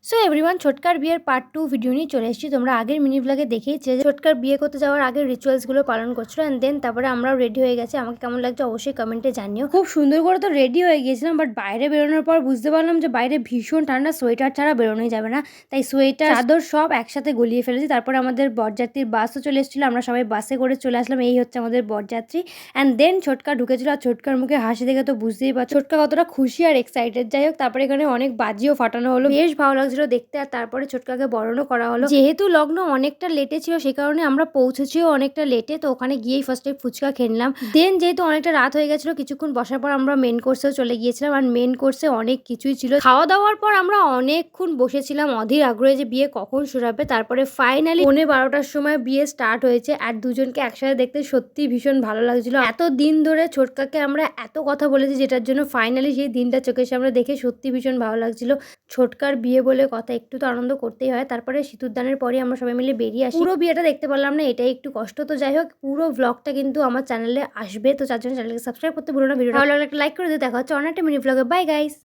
So everyone, ছোটকার বিয়ের part 2 video নিয়ে চলে এসেছি। তোমরা আগের মিনি ব্লগে দেখেইছে যে ছোটকার বিয়ে করতে যাওয়ার আগের রিচুয়ালসগুলো পালন করছিল অ্যান্ড দেন তারপরে আমরাও রেডি হয়ে গেছি। আমাকে কেমন লাগছে অবশ্যই কমেন্টে জানিও। খুব সুন্দর করে তো রেডি হয়ে গিয়েছিলাম, বাট বাইরে বেরোনোর পর বুঝতে পারলাম যে বাইরে ভীষণ ঠান্ডা, সোয়েটার ছাড়া বেরোনোই যাবে না। তাই সোয়েটার, চাদর সব একসাথে গলিয়ে ফেলেছি। তারপরে আমাদের বরযাত্রীর বাসও চলে এসেছিলো, আমরা সবাই বাসে করে চলে আসলাম। এই হচ্ছে আমাদের বরযাত্রী। অ্যান্ড দেন ছোটকা ঢুকেছিল, আর ছোটকার মুখে হাসি দেখে তো বুঝতেই পারছো ছোটকা কতটা খুশি আর এক্সাইটেড। যাই হোক, তারপরে এখানে অনেক বাজিও ফাটানো হলো, বেশ ভালো লাগছিল দেখতে। আর তারপরে ছোটকাকে বরণও করা হলো। যেহেতু লগ্ন অনেকটা লেটে ছিল, সে কারণে আমরা পৌঁছেছিও অনেকটা লেটে। তো ওখানে গিয়েই ফার্স্টে ফুচকা খেলাম। দেন যেহেতু অনেকটা রাত হয়ে গেছিল, কিছুক্ষণ বসার পর আমরা মেন কোর্সেও চলে গিয়েছিলাম। আর মেন কোর্সে অনেক কিছুই ছিল। খাওয়া দাওয়ার পর আমরা অনেকক্ষণ বসেছিলাম অধীর আগ্রহে যে বিয়ে কখন শুরু হবে। তারপরে ফাইনালি 12:30টার সময় বিয়ে স্টার্ট হয়েছে। আর দুজনকে একসাথে দেখতে সত্যি ভীষণ ভালো লাগছিল। এত দিন ধরে ছোটকাকে আমরা এত কথা বলেছি, যেটার জন্য ফাইনালি সেই দিনটা চোখের সামনে দেখে সত্যি ভীষণ ভালো লাগছিল। ছোটকার বিয়ে বলে কথা, একটু তো আনন্দ করতেই হয়। তারপরে সিঁদুরদানের পরে আমরা সবাই মিলে বেরিয়ে আসি। পুরো বিয়েটা দেখতে পারলাম না, এটাই একটু কষ্ট। তো যাই হোক, পুরো ব্লগটা কিন্তু আমার চ্যানেলে আসবে, তো তার জন্য চ্যানেলকে সাবস্ক্রাইব করতে ভুলো না। ভিডিওটা ভালো লাগলে একটা লাইক করে দিয়ে দেখা হচ্ছে অনেকটা মিনি ব্লগে। Bye guys.